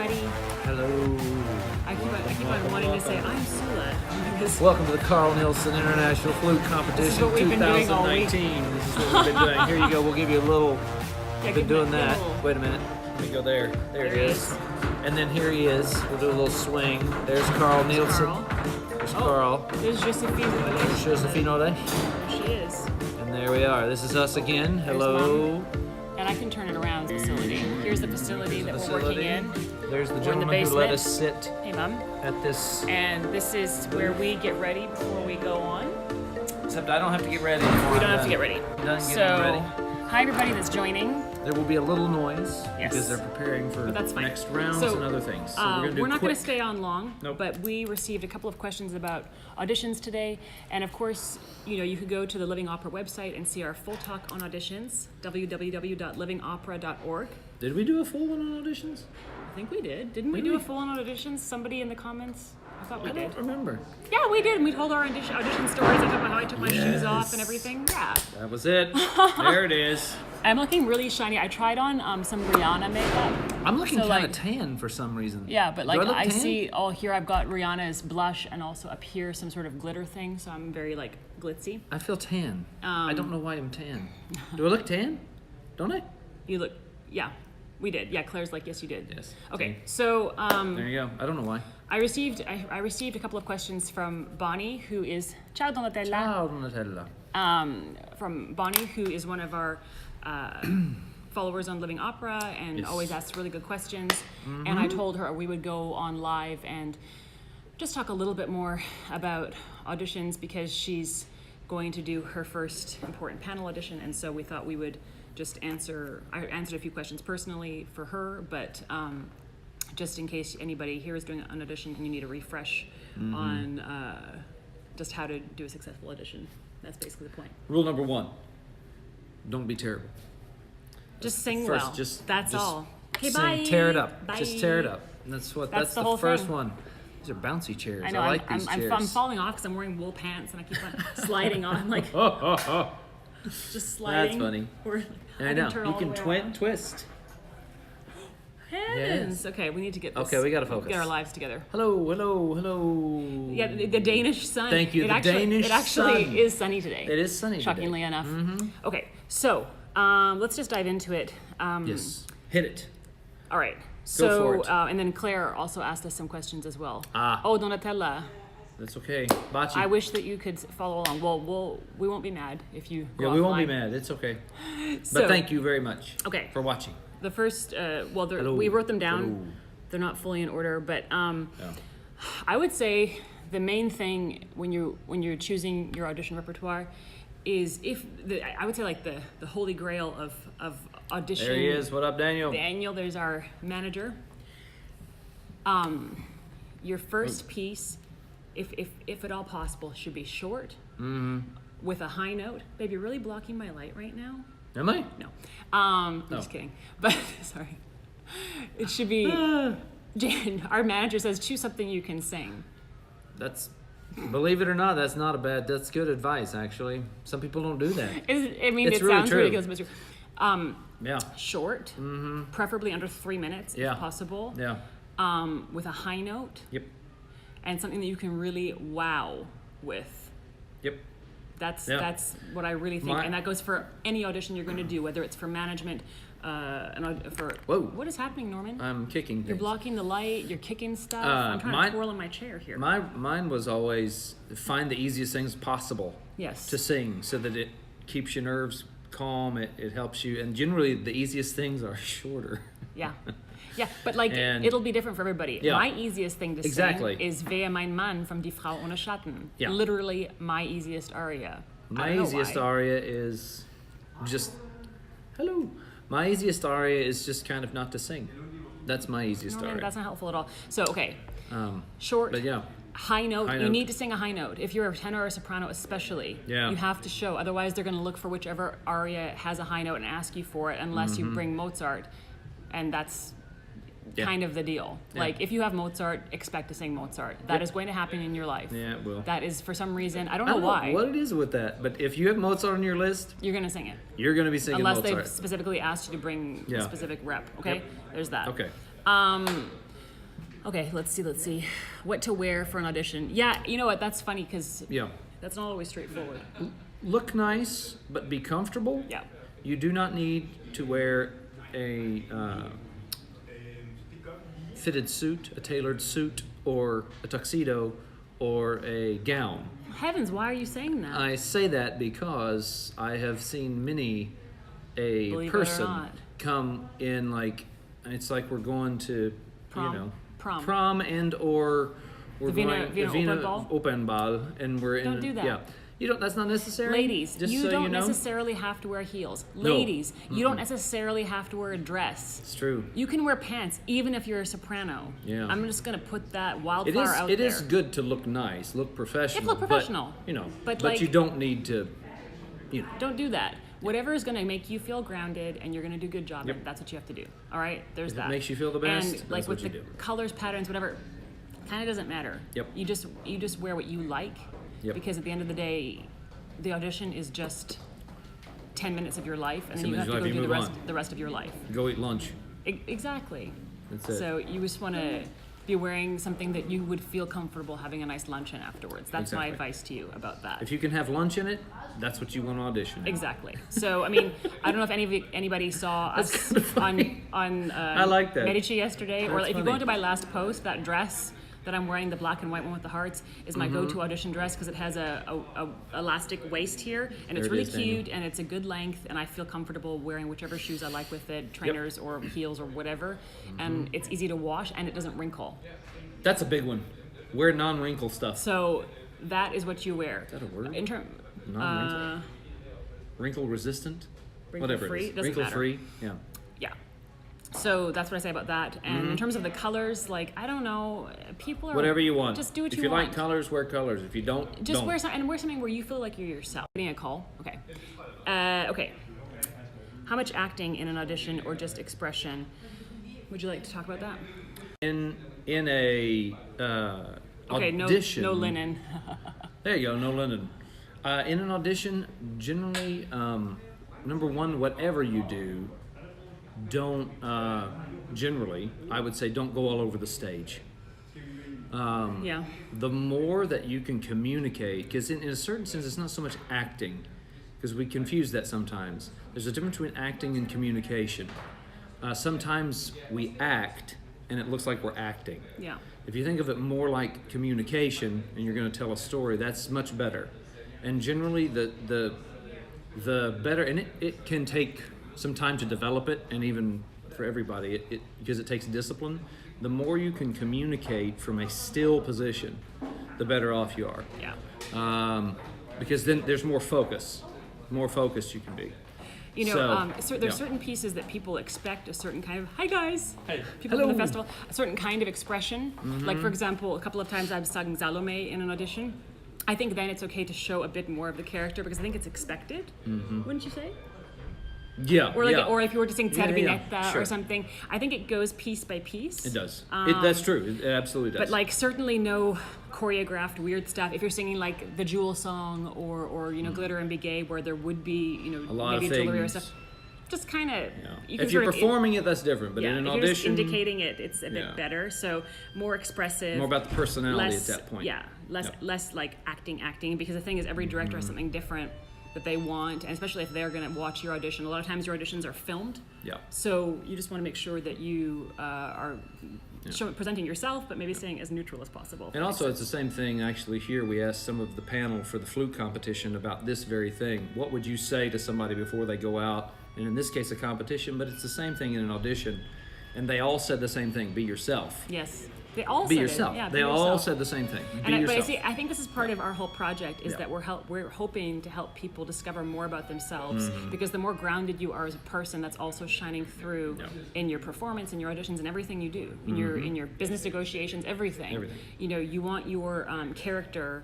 everybody. Hello. I keep on wanting to say I'm Sula. Welcome to the Carl Nielsen International Flute Competition This is what we've been doing all week. 2019. This is what we've been doing. Here you go. We'll give you a little. We've been doing that. Little. Wait a minute. Let me go there. There he is. And then here he is. We'll do a little swing. There's Carl Nielsen. There's Carl. There's Josephine. There's Josephine Ole. There she is. And there we are. This is us again. Hello. And I can turn it around. Facility. Here's the facility that we're working in. There's the gentleman who let us sit at this. And this is where we get ready before we go on. Except I don't have to get ready anymore. We don't have to get ready. Ready. Hi everybody that's joining. There will be a little noise because they're preparing for that's fine. next rounds and other things. So we're not going to stay on long, Nope. but we received a couple of questions about auditions today. And of course, you could go to the Living Opera website and see our full talk on auditions, www.livingopera.org. Did we do a full one on auditions? I think we did. Didn't we do a full one on auditions? Somebody in the comments? I thought we did. I don't remember. Yeah, we did. And we told our audition stories. I talked about how I took my shoes off and everything. Yeah. That was it. There it is. I'm looking really shiny. I tried on some Rihanna makeup. I'm looking kind of tan for some reason. Yeah, but Do I look tan? see, here I've got Rihanna's blush and also up here some sort of glitter thing, so I'm very glitzy. I feel tan. I don't know why I'm tan. Do I look tan? Don't I? You look, yeah, we did. Yeah, Claire's like, yes, you did. Yes. Okay, so there you go. I don't know why. I received a couple of questions from Bonnie, who is Ciao Donatella. Ciao Donatella. From Bonnie, who is one of our followers on Living Opera and always asks really good questions. Mm-hmm. And I told her we would go on live and just talk a little bit more about auditions because she's going to do her first important panel audition, and so we thought we would just I answered a few questions personally for her, but just in case anybody here is doing an audition and you need a refresh on just how to do a successful audition. That's basically the point. Rule number 1. Don't be terrible. Just sing first, well. Just all. Okay, sing, bye. Tear it up. Bye. Just tear it up. That's the whole first thing. one. These are bouncy chairs. I know. I like these chairs. I'm falling off because I'm wearing wool pants and I keep on sliding on just sliding. That's funny. I know. You can twist. Heavens. Yes. Okay, we need to get this. Okay, we gotta focus. Get our lives together. Hello. Yeah, the Danish sun. Thank you. It actually is sunny today. It is sunny shockingly today. enough. Mm-hmm. Okay, so let's just dive into it. Yes. Hit it. All right. Go for it. And then Claire also asked us some questions as well. Oh, Donatella. That's okay. Baci. I wish that you could follow along. Well, we won't be mad if you go we won't offline. be mad. It's okay. But thank you very much for watching. The first, we wrote them down. Hello. They're not fully in order, but I would say the main thing when you're choosing your audition repertoire is I would say the holy grail of audition. There he is. What up, Daniel? Daniel, there's our manager. Your first piece, if at all possible, should be short with a high note. Babe, you're really blocking my light right now. Am I? No. I'm just kidding. But sorry. It should be our manager says choose something you can sing. Believe it or not, that's good advice actually. Some people don't do that. It really sounds true. ridiculous, but true. Short, preferably under 3 minutes if possible. Yeah. With a high note. Yep. And something that you can really wow with. Yep. That's what I really think, and that goes for any audition you're going to do, whether it's for management, What is happening, Norman? I'm kicking things. You're blocking the light. You're kicking stuff. I'm trying to twirl in my chair here. Mine was always find the easiest things possible. Yes. To sing, so that it keeps your nerves calm. It helps you, and generally the easiest things are shorter. Yeah. Yeah, but it'll be different for everybody. Yeah. My easiest thing to sing is Wer mein Mann from Die Frau ohne Schatten. Yeah. Literally my easiest aria. My easiest aria is just, hello. My easiest aria is just kind of not to sing. That's my easiest aria. That's not helpful at all. So, okay. Short. But yeah. High note. You need to sing a high note. If you're a tenor or a soprano especially, you have to show. Otherwise, they're going to look for whichever aria has a high note and ask you for it unless you bring Mozart. And that's kind of the deal. Like, if you have Mozart, expect to sing Mozart. That is going to happen in your life. Yeah, it will. That is, for some reason, I don't know why. What it is with that, but if you have Mozart on your list, you're going to sing it. You're going to be singing Unless Mozart. they've specifically asked you to bring a specific rep. Okay? Yep. There's that. Okay. Okay, let's see. What to wear for an audition. Yeah, you know what? That's funny because Yeah. that's not always straightforward. Look nice, but be comfortable. Yeah. You do not need to wear a fitted suit, a tailored suit, or a tuxedo, or a gown. Heavens, why are you saying that? I say that because I have seen many a Believe it or person not. come in like, it's like we're going to, Prom. you know, Prom. and or we're The Wiener- going Wiener Open Ball? Open Ball, and we're in. Don't do that. Yeah, you don't. That's not necessary. Ladies, just you so don't you know. necessarily have to wear heels. Ladies, you don't necessarily have to wear a dress. It's true. You can wear pants even if you're a soprano. Yeah. I'm just gonna put that It wildfire is. out It there. is good to look nice, look professional. look professional. But, you know, But, but like- you don't need to. You know. Don't do that. Whatever is going to make you feel grounded and you're going to do a good job, Yep. that's what you have to do. All right? There's If it that. makes you feel the best, And that's like what with you the do. colors, patterns, whatever, kind of doesn't matter. Yep. You just wear what you like. Yep. Because at the end of the day, the audition is just 10 minutes of your life, and then 10 you have minutes to of go your do life, you move on. the rest of your life. Go eat lunch. Exactly. That's it. So you just want to be wearing something that you would feel comfortable having a nice lunch in afterwards. That's my Exactly. advice to you about that. If you can have lunch in it, that's what you want to audition. Exactly. So I mean, I don't know if anybody saw us on I like that. Medici yesterday, or That's if you funny. go into my last post, that dress that I'm wearing, the black and white one with the hearts, is my go-to audition dress because it has a elastic waist here, and it's There it really is, Daniel. cute, and it's a good length, and I feel comfortable wearing whichever shoes I like with it, trainers or heels or whatever, and it's easy to wash and it doesn't wrinkle. That's a big one. Wear non-wrinkle stuff. So that is what you wear. Is that a word? In term, Non-wrinkle. Wrinkle resistant. Wrinkle Whatever free? it is. Doesn't Wrinkle matter. free. Yeah. Yeah. So that's what I say about that. And Mm-hmm. in terms of the colors, like, I don't know, people are Whatever you want. Just do what if you you want. like colors, wear colors. If you don't, Just don't. wear something where you feel like you're yourself. Getting a call. Okay. Okay. How much acting in an audition or just expression? Would you like to talk about that? in a Okay. audition. No linen. There you go. No linen. In an audition, generally, number one, whatever you do, don't generally. I would say don't go all over the stage. Yeah. The more that you can communicate, because in a certain sense, it's not so much acting, because we confuse that sometimes. There's a difference between acting and communication. Sometimes we act, and it looks like we're acting. Yeah. If you think of it more like communication, and you're going to tell a story, that's much better. And generally, the better, and it can take some time to develop it, and even for everybody, because it takes discipline. The more you can communicate from a still position, the better off you are. Yeah. Because then there's more focus. More focused you can be. You know, So, there's yeah. certain pieces that people expect a certain kind of, hi guys, people Hello. from the festival, a certain kind of expression. Like, for example, a couple of times I've sung Salome in an audition. I think then it's okay to show a bit more of the character because I think it's expected, wouldn't you say? Yeah. Or like, yeah. or if you were to sing Yeah, yeah, Zerbinetta sure. or something, I think it goes piece by piece. It does. That's true. It absolutely does. But like certainly no choreographed weird stuff. If you're singing like the Jewel song or you know Glitter and Be Gay, where there would be a lot maybe of jewelry or things. stuff, just kind of. Yeah. If you're performing it, that's different. But in an if you're just audition, indicating it, it's a bit Yeah. better. So more expressive. more about the personality less, at that point. Yeah, less like acting, because the thing is every director has something different that they want, and especially if they're going to watch your audition. A lot of times your auditions are filmed. Yeah. So you just want to make sure that you are presenting yourself, but maybe staying as neutral as possible. And also, it's the same thing. Actually, here we asked some of the panel for the flute competition about this very thing. What would you say to somebody before they go out? And in this case, a competition, but it's the same thing in an audition. And they all said the same thing: be yourself. Yes. They all Be said yourself. It. Yeah, be they all yourself. said the same thing. Be And yourself. but I think this is part of our whole project is Yeah. that we're hoping to help people discover more about themselves Mm-hmm. because the more grounded you are as a person, that's also shining through Yeah. in your performance, in your auditions, and everything you do, in your business negotiations, everything. Everything. You know, you want your character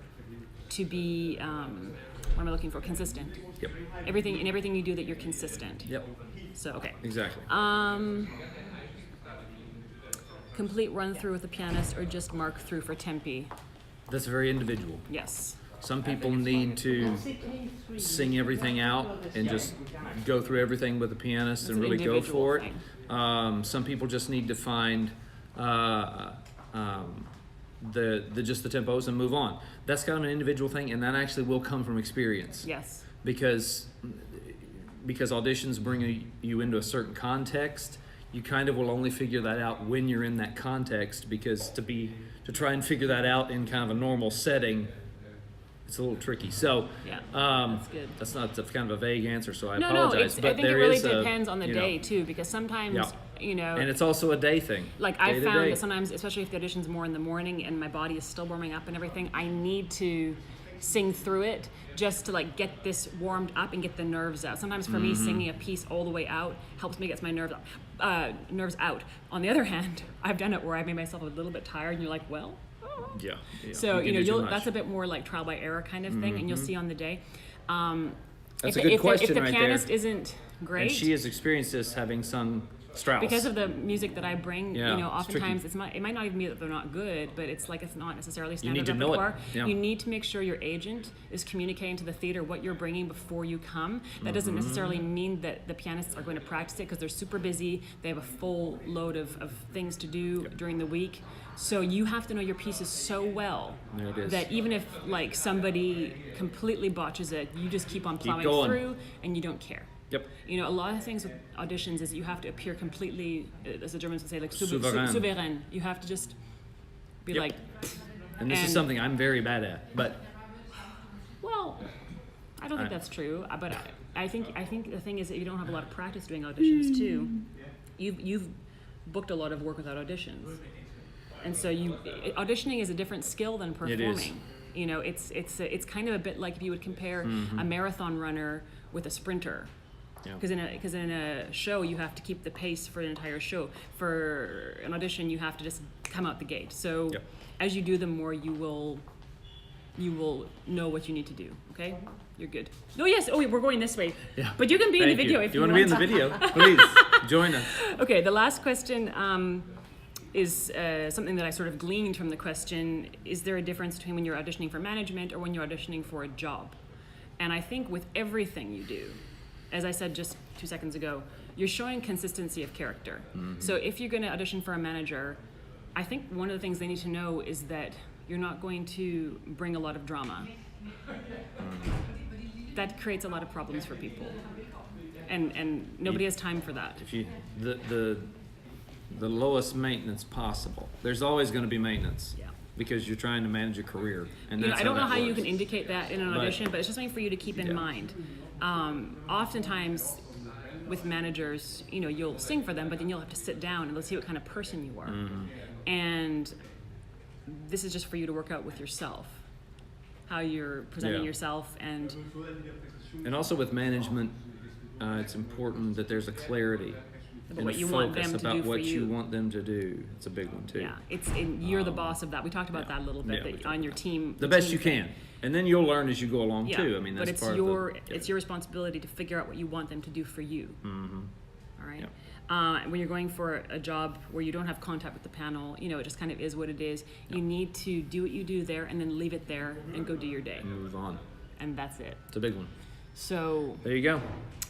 to be what am I looking for? Consistent. Yep. Everything you do, that you're consistent. Yep. So okay. Exactly. Complete run through with the pianist or just mark through for tempi. That's very individual. Yes. Some people need to sing everything out and just go through everything with the pianist and an really go individual for it. thing. Some people just need to find the just the tempos and move on. That's kind of an individual thing, and that actually will come from experience. Yes. Because auditions bring you into a certain context. You kind of will only figure that out when you're in that context, because to try and figure that out in kind of a normal setting, it's a little tricky. So that's good. That's kind of a vague answer, so I No, apologize. I but think it there really is depends on the day too, because sometimes and it's also a day thing. Like I found that sometimes, especially if the audition's more in the morning and my body is still warming up and everything, I need to sing through it just to like get this warmed up and get the nerves out. Sometimes for me, singing a piece all the way out helps me get my nerves out. On the other hand, I've done it where I've made myself a little bit tired, and you're like, well. Yeah. So that's a bit more like trial by error kind of thing, and you'll see on the day. That's a good question if the right pianist there. isn't great, And she has experienced this, having sung Strauss. because of the music that I bring, Yeah, oftentimes it might not even be that they're not good, but it's like it's not necessarily standard need to know it. repertoire. Yeah. You need to make sure your agent is communicating to the theater what you're bringing before you come. That doesn't necessarily mean that the pianists are going to practice it, because they're super busy. They have a full load of things to do during the week. So you have to know your pieces so well that even if like somebody completely botches it, you just keep on plowing through and you don't care. Yep. A lot of things with auditions is you have to appear completely, as the Germans would say, like Souverän. You have to just be like. And this is something I'm very bad at, but. Well, I don't think that's true, but I think the thing is that you don't have a lot of practice doing auditions too. You've booked a lot of work without auditions, and so auditioning is a different skill than performing. It is. It's kind of a bit like if you would compare a marathon runner with a sprinter. Because in a show you have to keep the pace for an entire show. For an audition you have to just come out the gate. So as you do them more, you will know what you need to do. Okay, you're good. Oh yes. Oh, we're going this way. Yeah. But you can be in the video if you want. You want to be in the video? Please join us. Okay. The last question is something that I sort of gleaned from the question. Is there a difference between when you're auditioning for management or when you're auditioning for a job? And I think with everything you do, as I said just 2 seconds ago, you're showing consistency of character. So if you're going to audition for a manager, I think one of the things they need to know is that you're not going to bring a lot of drama. That creates a lot of problems for people. And nobody has time for that. If you the lowest maintenance possible. There's always going to be maintenance. Yeah. Because you're trying to manage a career, and that's I don't know how works. you can indicate that in an audition, but it's just something for you to keep in mind. Oftentimes, with managers, you'll sing for them, but then you'll have to sit down and they'll see what kind of person you are. And this is just for you to work out with yourself, how you're presenting yourself, and also with management, it's important that there's a clarity. About what you want them to do about for what you. you want them to do. It's a big one too. Yeah, you're the boss of that. We talked about that a little bit, that on your team. The best you can, and then you'll learn as you go along too. I mean, that's but it's your responsibility to figure out what you want them to do for you. All right. When you're going for a job where you don't have contact with the panel, it just kind of is what it is. You need to do what you do there, and then leave it there and go do your day. Move on. And that's it. It's a big one. So there you go.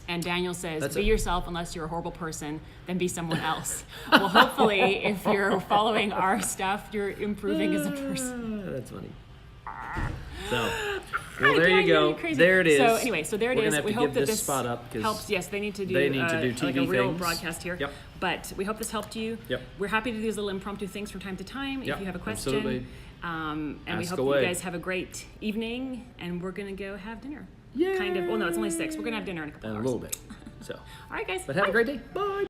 And Daniel says, be yourself. Unless you're a horrible person, then be someone else. Well, hopefully, if you're following our stuff, you're improving as a person. That's funny. So, well, there you go. There it is. So anyway, there it is. We hope that this spot up helps. Yes, they need to do TV like a real things. broadcast here. Yep. But we hope this helped you. Yep. We're happy to do these little impromptu things from time to time. If you have a question, absolutely. And we hope that you guys have a great evening. And we're gonna go have dinner. Yeah. Kind of. Well, no, it's only 6. We're gonna have dinner in a couple hours. A little bit. So. All right, guys. But have a great day. Bye.